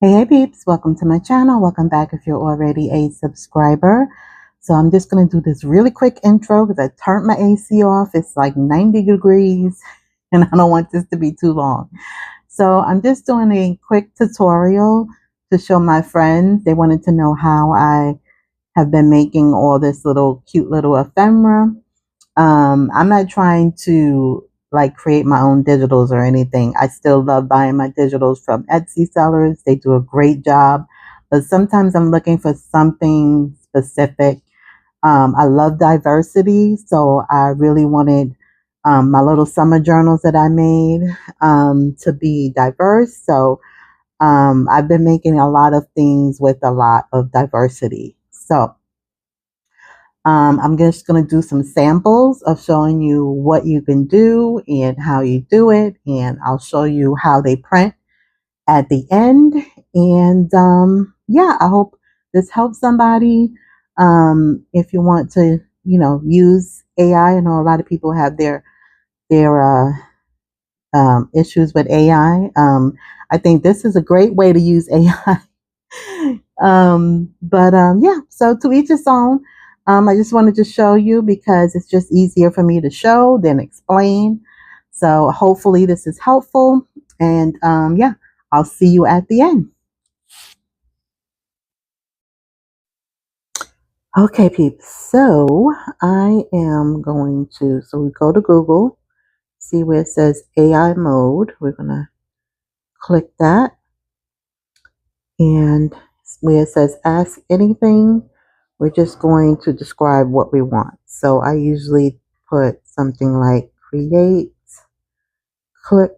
Hey peeps, welcome to my channel. Welcome back if you're already a subscriber. So I'm just going to do this really quick intro because I turned my AC off. It's like 90 degrees and I don't want this to be too long. So I'm just doing a quick tutorial to show my friends. They wanted to know how I have been making all this cute little ephemera. I'm not trying to like create my own digitals or anything. I still love buying my digitals from Etsy sellers. They do a great job, but sometimes I'm looking for something specific. I love diversity, so I really wanted my little summer journals that I made to be diverse. So I've been making a lot of things with a lot of diversity. So I'm just going to do some samples of showing you what you can do and how you do it. And I'll show you how they print at the end. And yeah, I hope this helps somebody. If you want to, use AI, I know a lot of people have their issues with AI. I think this is a great way to use AI. Yeah, so to each his own. I just wanted to show you because it's just easier for me to show than explain. So hopefully this is helpful. And yeah, I'll see you at the end. Okay, peeps. So I am going to, so we go to Google, see where it says AI mode. We're going to click that. And where it says ask anything, we're just going to describe what we want. So I usually put something like create clip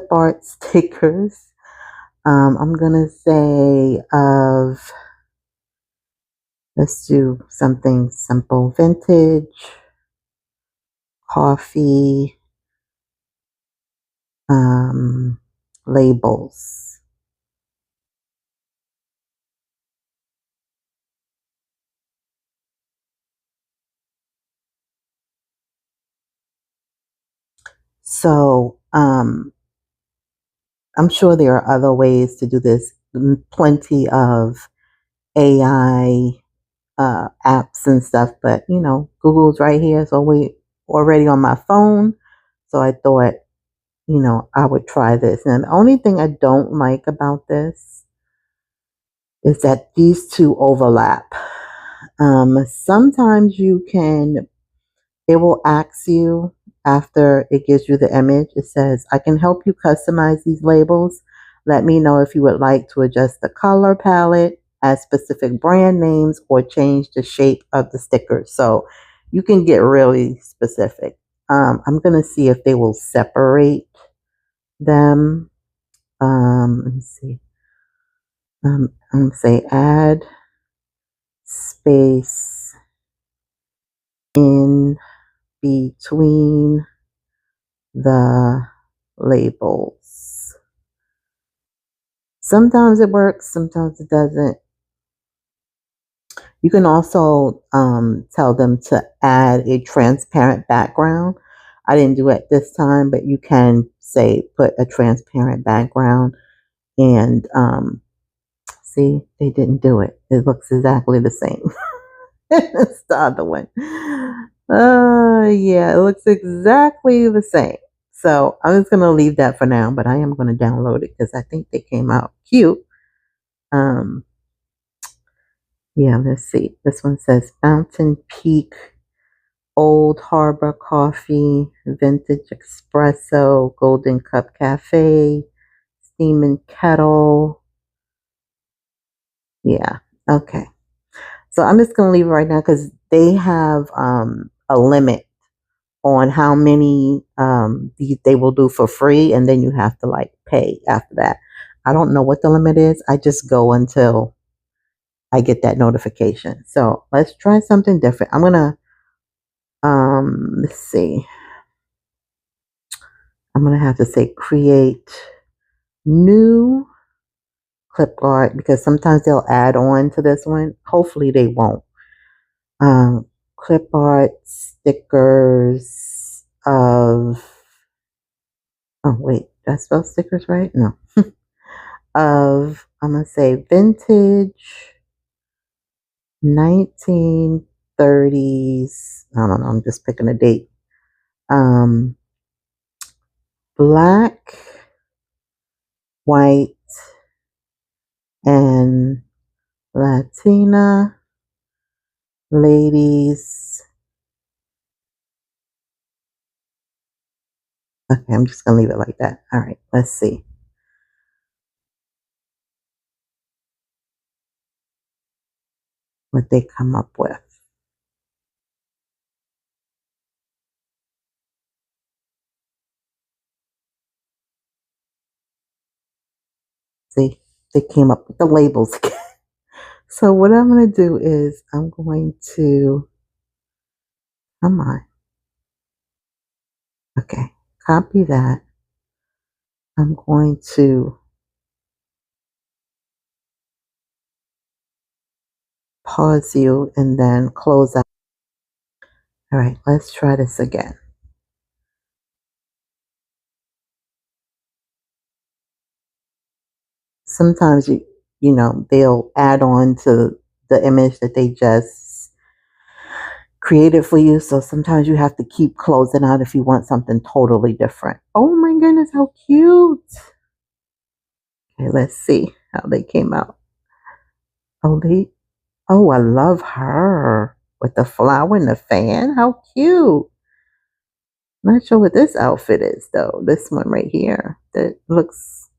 art stickers. I'm gonna say let's do something simple, vintage coffee labels. So I'm sure there are other ways to do this. Plenty of AI apps and stuff, but Google's right here, so we already on my phone. So I thought, I would try this. And the only thing I don't like about this is that these two overlap. Sometimes it will ask you after it gives you the image. It says, I can help you customize these labels. Let me know if you would like to adjust the color palette, add specific brand names, or change the shape of the stickers. So you can get really specific. I'm going to see if they will separate them. Let me see. I'm going to say add space in between the labels. Sometimes it works, sometimes it doesn't. You can also tell them to add a transparent background. I didn't do it this time, but you can say put a transparent background and see, they didn't do it. It looks exactly the same. It's the other one. Yeah, it looks exactly the same. So I'm just going to leave that for now, but I am going to download it because I think they came out cute. Um, yeah, let's see. This one says Fountain Peak, Old Harbor Coffee, Vintage Espresso, Golden Cup Cafe, Steaming Kettle. Yeah, okay. So I'm just going to leave it right now because they have a limit on how many they will do for free, and then you have to like pay after that. I don't know what the limit is. I just go until I get that notification. So let's try something different. I'm gonna let's see. I'm gonna have to say create new clip art because sometimes they'll add on to this one. Hopefully they won't. Clip art stickers of, oh wait, did I spell stickers right? No. of, I'm going to say vintage 1930s. I don't know. I'm just picking a date. Um, Black, white, and Latina ladies. Okay, I'm just going to leave it like that. All right, let's see what they come up with. See, they came up with the labels. So what I'm going to do is I'm going to, come on. Okay, copy that. I'm going to pause you and then close out. All right, let's try this again. Sometimes they'll add on to the image that they just created for you. So sometimes you have to keep closing out if you want something totally different. Oh my goodness, how cute. Okay, let's see how they came out. Oh, I love her with the flower and the fan. How cute. Not sure what this outfit is though. This one right here that looks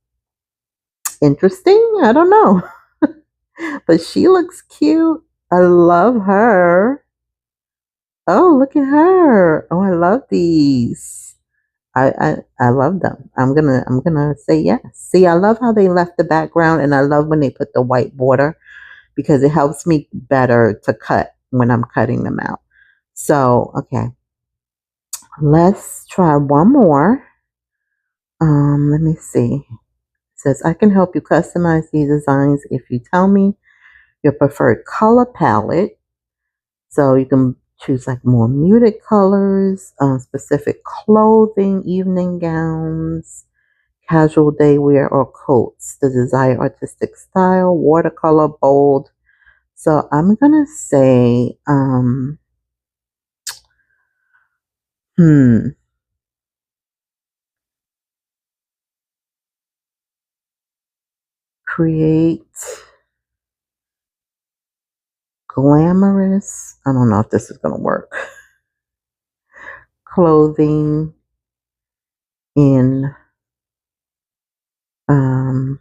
interesting. I don't know. But she looks cute. I love her. Oh, look at her. Oh, I love these. I love them. I'm gonna say yes. See, I love how they left the background, and I love when they put the white border because it helps me better to cut when I'm cutting them out. So, okay, let's try one more. Let me see. It says I can help you customize these designs if you tell me your preferred color palette. So you can choose like more muted colors, specific clothing, evening gowns, casual day wear, or coats. The desired artistic style, watercolor, bold. So I'm gonna say, hmm, create glamorous. I don't know if this is gonna work. Clothing in um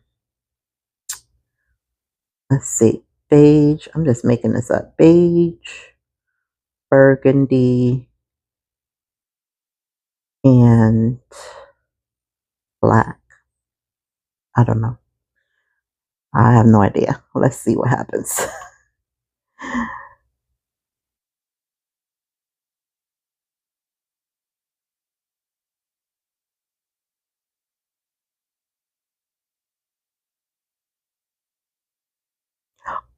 let's see, beige. I'm just making this up. Beige, burgundy, and black. I don't know. I have no idea. Let's see what happens.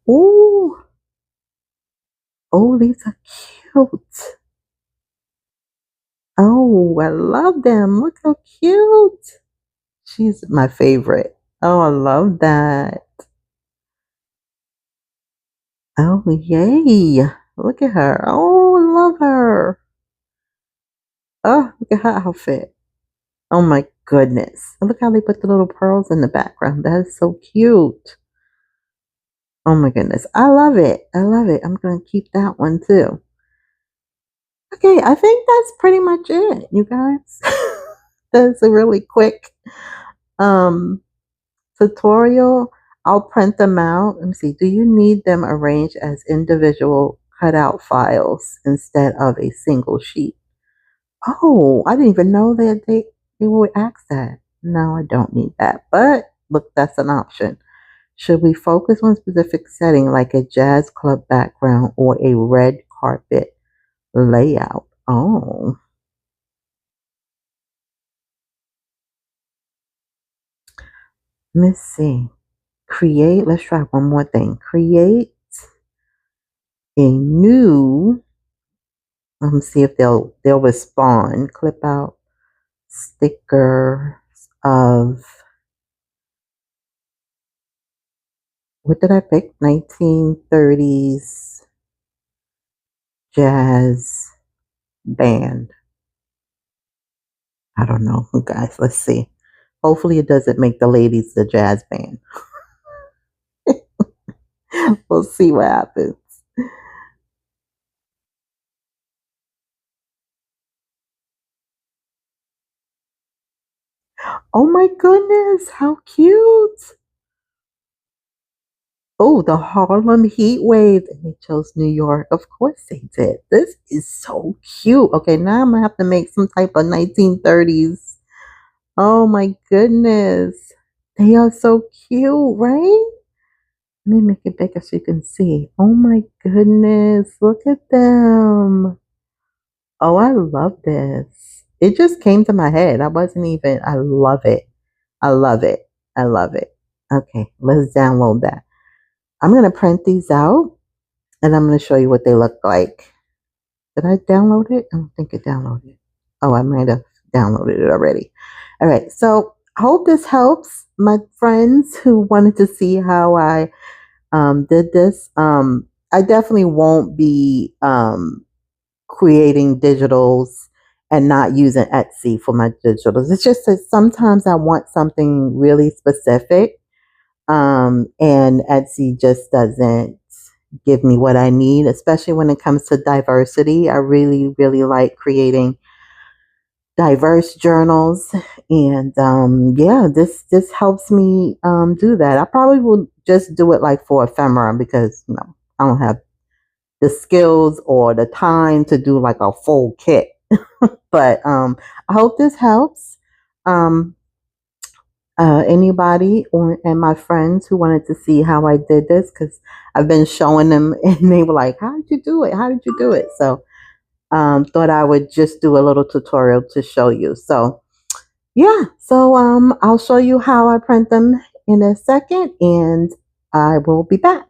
Ooh, oh, these are cute. Oh, I love them. Look how cute. She's my favorite. Oh, I love that. Oh, yay. Look at her. Oh, I love her. Oh, look at her outfit. Oh my goodness. Look how they put the little pearls in the background. That is so cute. Oh my goodness. I love it. I love it. I'm going to keep that one too. Okay, I think that's pretty much it, you guys. That's a really quick um tutorial. I'll print them out. Let me see. Do you need them arranged as individual cutout files instead of a single sheet? Oh, I didn't even know that they would ask that. No, I don't need that. But look, that's an option. Should we focus on a specific setting like a jazz club background or a red carpet layout? Oh, let me see. Create, let's try one more thing. Create a new, let me see if they'll respond. Clip out stickers of what did I pick? 1930s jazz band. I don't know, guys. Let's see. Hopefully, it doesn't make the ladies the jazz band. We'll see what happens. Oh my goodness, how cute! Oh, the Harlem Heat Wave. And they chose New York. Of course they did. This is so cute. Okay, now I'm gonna have to make some type of 1930s. Oh my goodness. They are so cute, right? Let me make it bigger so you can see. Oh my goodness. Look at them. Oh, I love this. It just came to my head. I love it. I love it. I love it. Okay, let's download that. I'm going to print these out and I'm going to show you what they look like. Did I download it? I don't think I downloaded it. Oh, I might have downloaded it already. All right. So I hope this helps my friends who wanted to see how I did this. I definitely won't be creating digitals and not using Etsy for my digitals. It's just that sometimes I want something really specific, and Etsy just doesn't give me what I need, especially when it comes to diversity. I really, really like creating diverse journals, and yeah, this helps me do that. I probably will just do it like for ephemera because I don't have the skills or the time to do like a full kit. But I hope this helps. Um, Anybody and my friends who wanted to see how I did this, because I've been showing them and they were like, how did you do it? How did you do it? So thought I would just do a little tutorial to show you. So yeah, so I'll show you how I print them in a second and I will be back.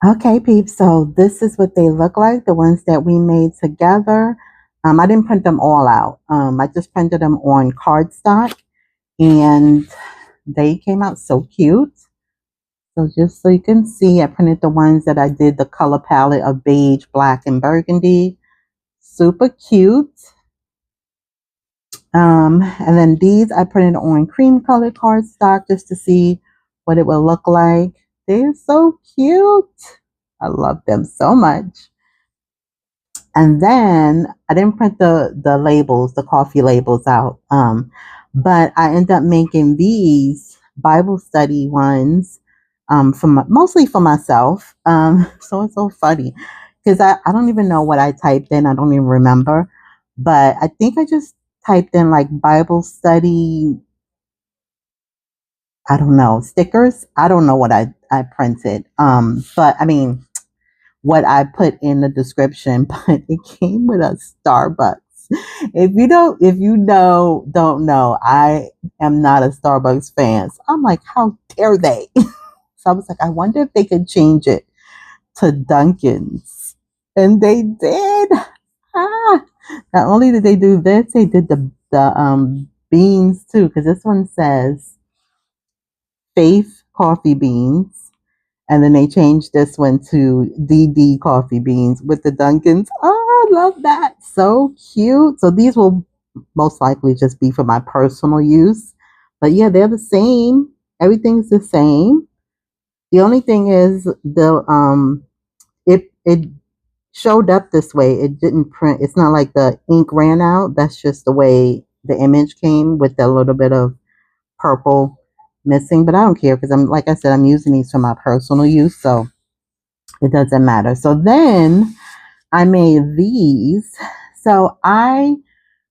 Okay, peeps, so this is what they look like, the ones that we made together. I didn't print them all out. I just printed them on cardstock and they came out so cute. So just so you can see, I printed the ones that I did the color palette of beige, black, and burgundy. Super cute. And then these I printed on cream colored cardstock just to see what it will look like. They're so cute. I love them so much. And then I didn't print the labels, the coffee labels out. But I ended up making these Bible study ones mostly for myself. So it's so funny because I don't even know what I typed in. I don't even remember. But I think I just typed in like Bible study, I don't know, stickers. I don't know what I printed. But I mean, what I put in the description, but it came with a Starbucks. Don't know, I am not a Starbucks fan. So I'm like, how dare they? So I was like, I wonder if they could change it to Dunkin's. And they did. Ah. Not only did they do this, they did the beans too, because this one says Faith coffee beans. And then they changed this one to DD coffee beans with the Dunkins. Oh, I love that. So cute. So these will most likely just be for my personal use. But yeah, they're the same. Everything's the same. The only thing is it showed up this way. It didn't print. It's not like the ink ran out. That's just the way the image came with a little bit of purple missing. But I don't care because like I said, I'm using these for my personal use. So it doesn't matter. So then I made these. So I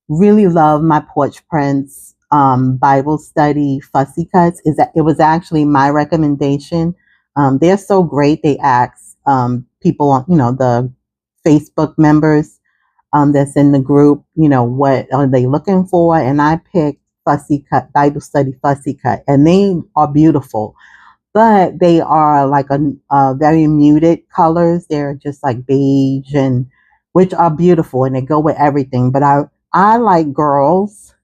really love my porch prints Bible study fussy cuts. Is that it was actually my recommendation. They're so great. They ask people on, the Facebook members that's in the group, what are they looking for? And I picked fussy cut, Bible study fussy cut, and they are beautiful, but they are like a very muted colors. They're just like beige, and which are beautiful and they go with everything. But I like girls.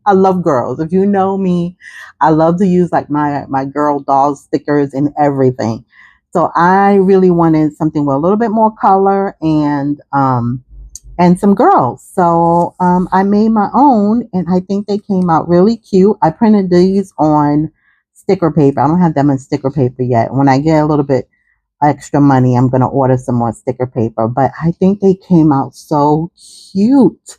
I love girls. If you know me, I love to use like my girl doll stickers and everything. So I really wanted something with a little bit more color and some girls. So I made my own, and I think they came out really cute. I printed these on sticker paper. I don't have them in sticker paper yet. When I get a little bit extra money, I'm going to order some more sticker paper. But I think they came out so cute.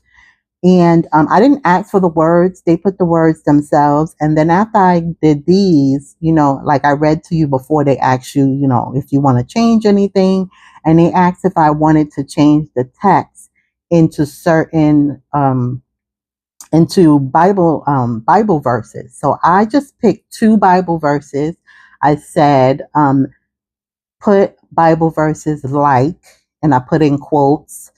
And I didn't ask for the words. They put the words themselves. And then after I did these, like I read to you before, they asked you, if you want to change anything. And they asked if I wanted to change the text into certain into Bible verses. So I just picked 2 Bible verses. I said, put Bible verses like, and I put in quotes,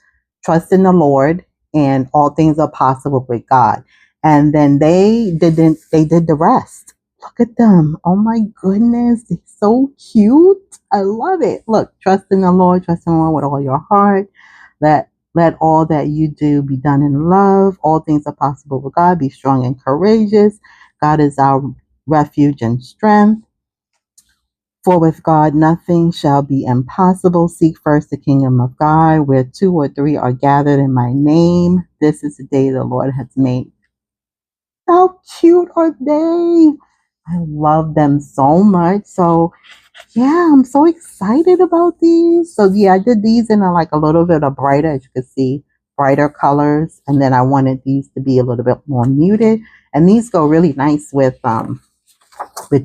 trust in the Lord, and all things are possible with God. And then they did the rest. Look at them. Oh my goodness. They're so cute. I love it. Look, trust in the Lord, trust in the Lord with all your heart. Let all that you do be done in love. All things are possible with God. Be strong and courageous. God is our refuge and strength. For with God nothing shall be impossible. Seek first the kingdom of God, where 2 or 3 are gathered in my name. This is the day the Lord has made. How cute are they? I love them so much. So yeah, I'm so excited about these. So yeah, I did these in a little bit of brighter, as you can see, brighter colors. And then I wanted these to be a little bit more muted. And these go really nice with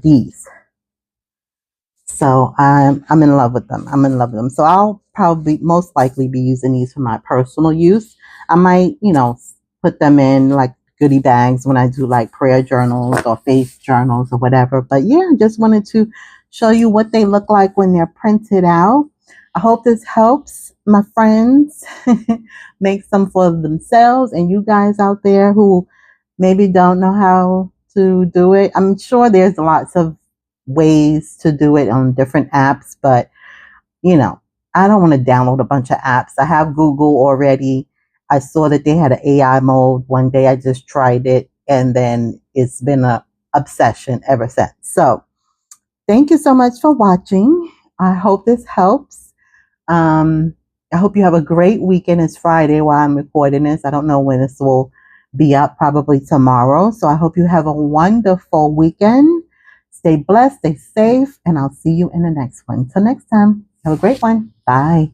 these. So I'm in love with them. I'm in love with them. So I'll probably most likely be using these for my personal use. I might, put them in like goodie bags when I do like prayer journals or faith journals or whatever. But yeah, I just wanted to show you what they look like when they're printed out. I hope this helps my friends make some for themselves, and you guys out there who maybe don't know how to do it. I'm sure there's lots of ways to do it on different apps, but I don't want to download a bunch of apps. I have Google already. I saw that they had an AI mode one day. I just tried it, and then it's been a obsession ever since. So thank you so much for watching. I hope this helps. I hope you have a great weekend. It's Friday while I'm recording this. I don't know when this will be up, probably tomorrow. So I hope you have a wonderful weekend. Stay blessed, stay safe, and I'll see you in the next one. Till next time, have a great one. Bye.